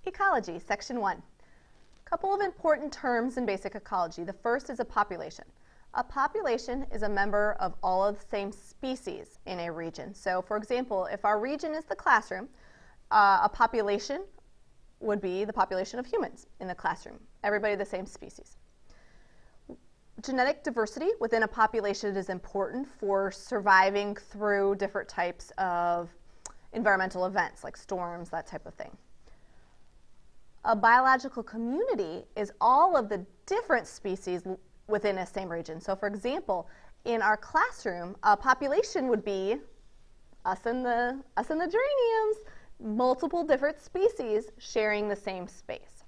Ecology, Section 1. A couple of important terms in basic ecology. The first is a population. A population is a member of all of the same species in a region. So, for example, if our region is the classroom, a population would be the population of humans in the classroom, everybody the same species. Genetic diversity within a population is important for surviving through different types of environmental events like storms, that type of thing. A biological community is all of the different species within a same region. So, for example, in our classroom, a population would be us and the geraniums, multiple different species sharing the same space.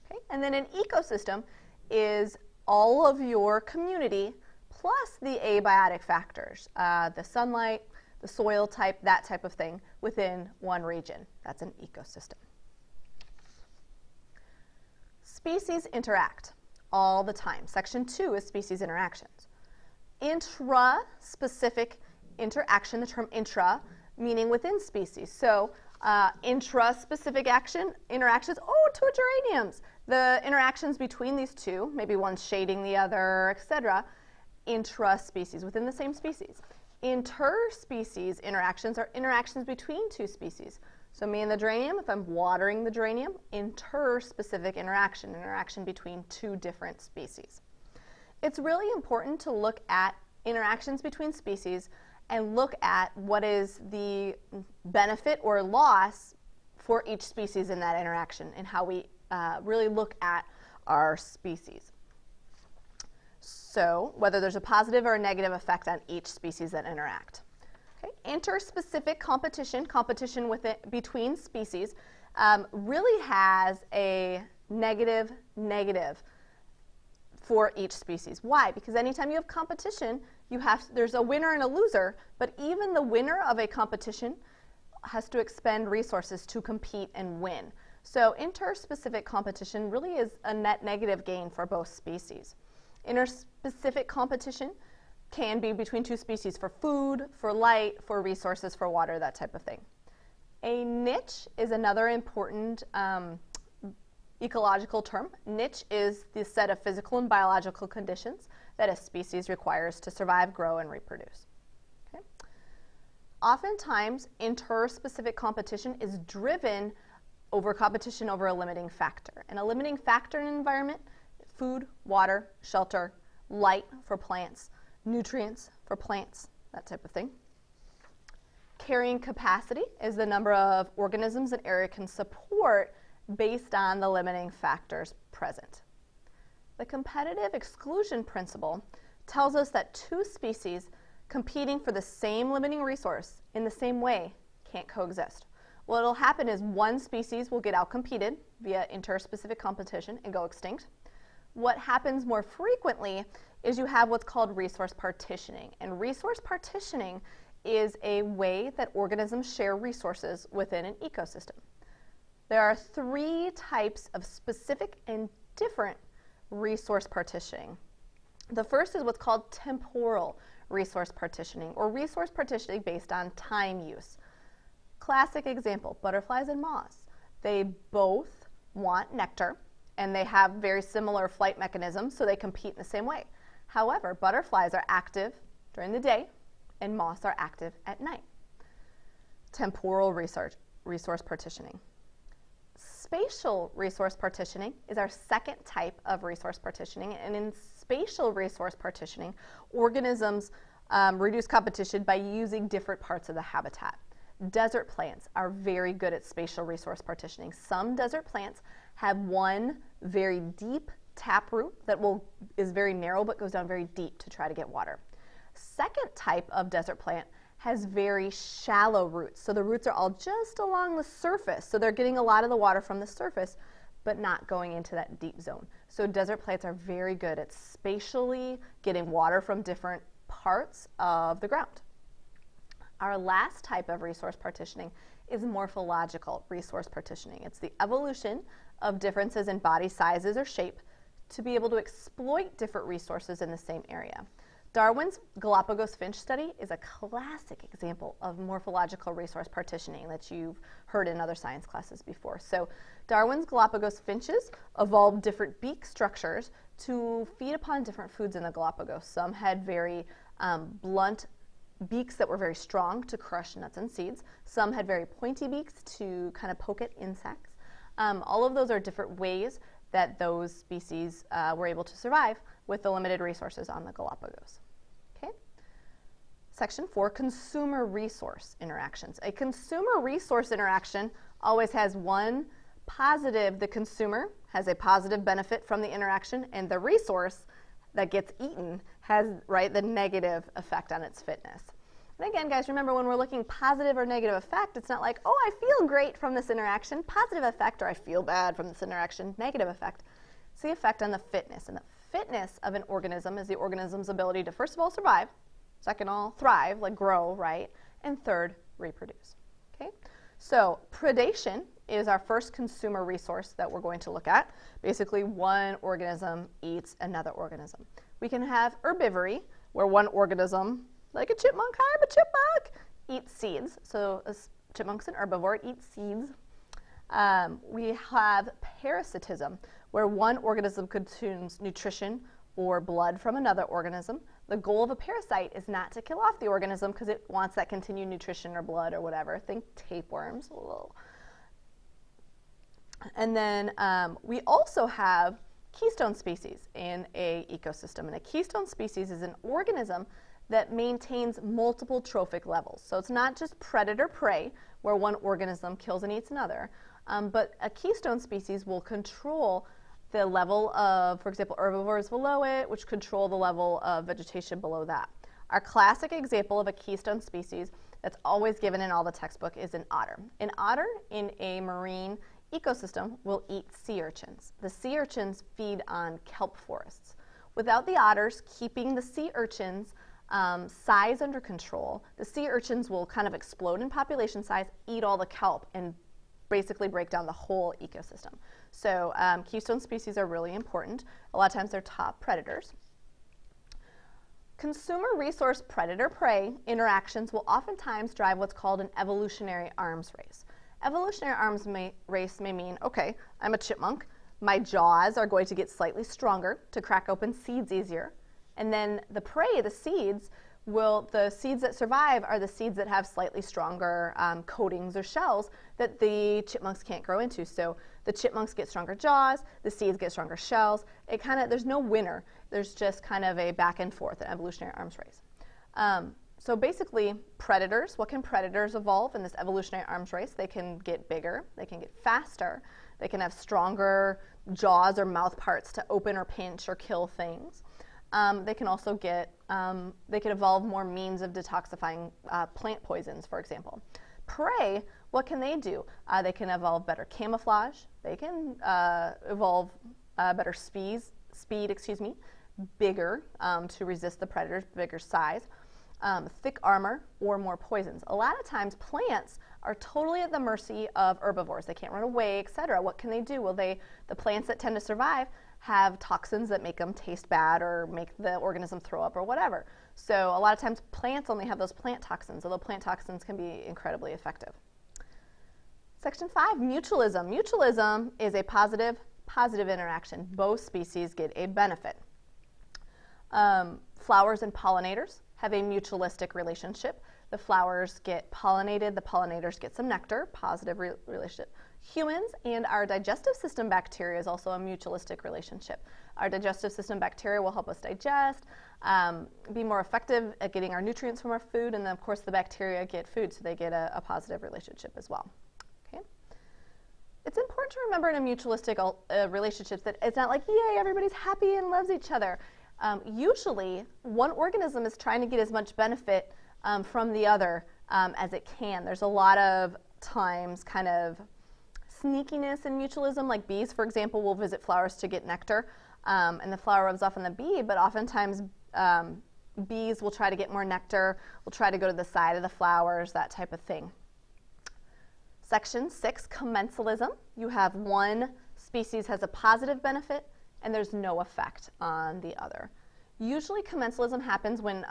Okay? And then an ecosystem is all of your community plus the abiotic factors, the sunlight, the soil type, that type of thing within one region. That's an ecosystem. Species interact all the time. Section 2 is species interactions. Intra-specific interaction, the term intra, meaning within species. So intra-specific interactions, two geraniums. The interactions between these two, maybe one's shading the other, etc., intra-species, within the same species. Interspecies interactions are interactions between two species. So me and the geranium, if I'm watering the geranium, interspecific interaction between two different species. It's really important to look at interactions between species and look at what is the benefit or loss for each species in that interaction and how we really look at our species. So whether there's a positive or a negative effect on each species that interact. Okay. Interspecific competition between species, really has a negative for each species. Why? Because anytime you have competition, there's a winner and a loser, but even the winner of a competition has to expend resources to compete and win. So interspecific competition really is a net negative gain for both species. Interspecific competition can be between two species for food, for light, for resources, for water, that type of thing. A niche is another important ecological term. Niche is the set of physical and biological conditions that a species requires to survive, grow, and reproduce. Okay? Oftentimes, interspecific competition is driven over competition over a limiting factor. And a limiting factor in an environment, food, water, shelter, light for plants, nutrients for plants, that type of thing. Carrying capacity is the number of organisms an area can support based on the limiting factors present. The competitive exclusion principle tells us that two species competing for the same limiting resource in the same way can't coexist. What will happen is one species will get outcompeted via interspecific competition and go extinct. What happens more frequently is you have what's called resource partitioning. And resource partitioning is a way that organisms share resources within an ecosystem. There are three types of specific and different resource partitioning. The first is what's called temporal resource partitioning, or resource partitioning based on time use. Classic example, butterflies and moths. They both want nectar, and they have very similar flight mechanisms, so they compete in the same way. However, butterflies are active during the day, and moths are active at night. Temporal resource partitioning. Spatial resource partitioning is our second type of resource partitioning, and in spatial resource partitioning, organisms reduce competition by using different parts of the habitat. Desert plants are very good at spatial resource partitioning. Some desert plants have one very deep taproot that is very narrow but goes down very deep to try to get water. Second type of desert plant has very shallow roots. So the roots are all just along the surface. So they're getting a lot of the water from the surface, but not going into that deep zone. So desert plants are very good at spatially getting water from different parts of the ground. Our last type of resource partitioning is morphological resource partitioning. It's the evolution of differences in body sizes or shape to be able to exploit different resources in the same area. Darwin's Galapagos finch study is a classic example of morphological resource partitioning that you've heard in other science classes before. So Darwin's Galapagos finches evolved different beak structures to feed upon different foods in the Galapagos. Some had very blunt beaks that were very strong to crush nuts and seeds. Some had very pointy beaks to kind of poke at insects. All of those are different ways that those species were able to survive with the limited resources on the Galapagos. Okay. Section 4, consumer resource interactions. A consumer resource interaction always has one positive. The consumer has a positive benefit from the interaction, and the resource that gets eaten has, right, the negative effect on its fitness. And again, guys, remember when we're looking positive or negative effect, it's not like, oh, I feel great from this interaction, positive effect, or I feel bad from this interaction, negative effect. It's the effect on the fitness. And the fitness of an organism is the organism's ability to, first of all, survive, second of all, thrive, like grow, right, and third, reproduce. Okay? So predation is our first consumer resource that we're going to look at. Basically, one organism eats another organism. We can have herbivory, where one organism, like a chipmunk, I'm a chipmunk, eats seeds. So a chipmunk's an herbivore, it eats seeds. We have parasitism, where one organism consumes nutrition or blood from another organism. The goal of a parasite is not to kill off the organism because it wants that continued nutrition or blood or whatever. Think tapeworms. And then we also have keystone species in an ecosystem. And a keystone species is an organism that maintains multiple trophic levels. So it's not just predator-prey, where one organism kills and eats another, but a keystone species will control the level of, for example, herbivores below it, which control the level of vegetation below that. Our classic example of a keystone species that's always given in all the textbook is an otter. An otter in a marine ecosystem will eat sea urchins. The sea urchins feed on kelp forests. Without the otters keeping the sea urchins size under control, the sea urchins will kind of explode in population size, eat all the kelp, and basically break down the whole ecosystem. So keystone species are really important. A lot of times they're top predators. Consumer resource predator-prey interactions will oftentimes drive what's called an evolutionary arms race. Evolutionary arms race may mean, okay, I'm a chipmunk, my jaws are going to get slightly stronger to crack open seeds easier. And then the prey, the seeds that survive are the seeds that have slightly stronger coatings or shells that the chipmunks can't grow into. So the chipmunks get stronger jaws, the seeds get stronger shells. There's no winner. There's just kind of a back and forth, an evolutionary arms race. So basically, predators, what can predators evolve in this evolutionary arms race? They can get bigger, they can get faster, they can have stronger jaws or mouth parts to open or pinch or kill things. They can also they can evolve more means of detoxifying plant poisons, for example. Prey, what can they do? They can evolve better camouflage. They can evolve better speed, bigger to resist the predators, bigger size, thick armor, or more poisons. A lot of times plants are totally at the mercy of herbivores. They can't run away, etc. What can they do? Well, the plants that tend to survive have toxins that make them taste bad or make the organism throw up or whatever. So a lot of times plants only have those plant toxins, although plant toxins can be incredibly effective. Section 5, mutualism. Mutualism is a positive interaction. Both species get a benefit. Flowers and pollinators have a mutualistic relationship. The flowers get pollinated, the pollinators get some nectar, positive relationship. Humans and our digestive system bacteria is also a mutualistic relationship. Our digestive system bacteria will help us digest, be more effective at getting our nutrients from our food, and then of course the bacteria get food, so they get a positive relationship as well. Okay? It's important to remember in a mutualistic relationship that it's not like, yay, everybody's happy and loves each other. Usually, one organism is trying to get as much benefit from the other as it can. There's a lot of times kind of sneakiness in mutualism, like bees, for example, will visit flowers to get nectar, and the flower rubs off on the bee, but oftentimes bees will try to get more nectar, will try to go to the side of the flowers, that type of thing. Section 6, commensalism. You have one species has a positive benefit, and there's no effect on the other. Usually commensalism happens when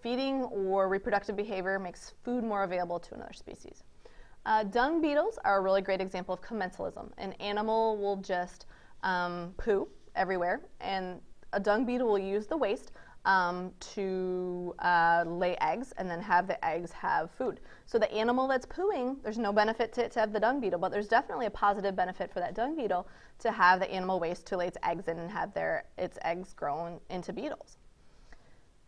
feeding or reproductive behavior makes food more available to another species. Dung beetles are a really great example of commensalism. An animal will just poo everywhere, and a dung beetle will use the waste to lay eggs and then have the eggs have food. So the animal that's pooing, there's no benefit to it to have the dung beetle, but there's definitely a positive benefit for that dung beetle to have the animal waste to lay its eggs in and have its eggs grown into beetles.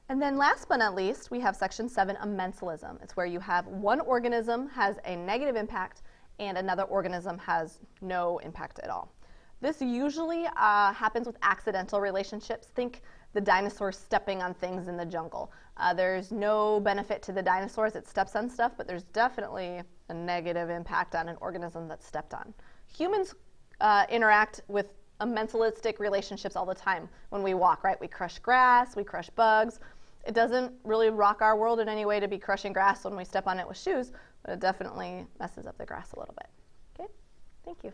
And then last but not least, we have section 7, amensalism. It's where you have one organism has a negative impact and another organism has no impact at all. This usually happens with accidental relationships. Think the dinosaurs stepping on things in the jungle. There's no benefit to the dinosaurs, it steps on stuff, but there's definitely a negative impact on an organism that's stepped on. Humans interact with amensalistic relationships all the time when we walk, right? We crush grass, we crush bugs. It doesn't really rock our world in any way to be crushing grass when we step on it with shoes, but it definitely messes up the grass a little bit. Okay, thank you.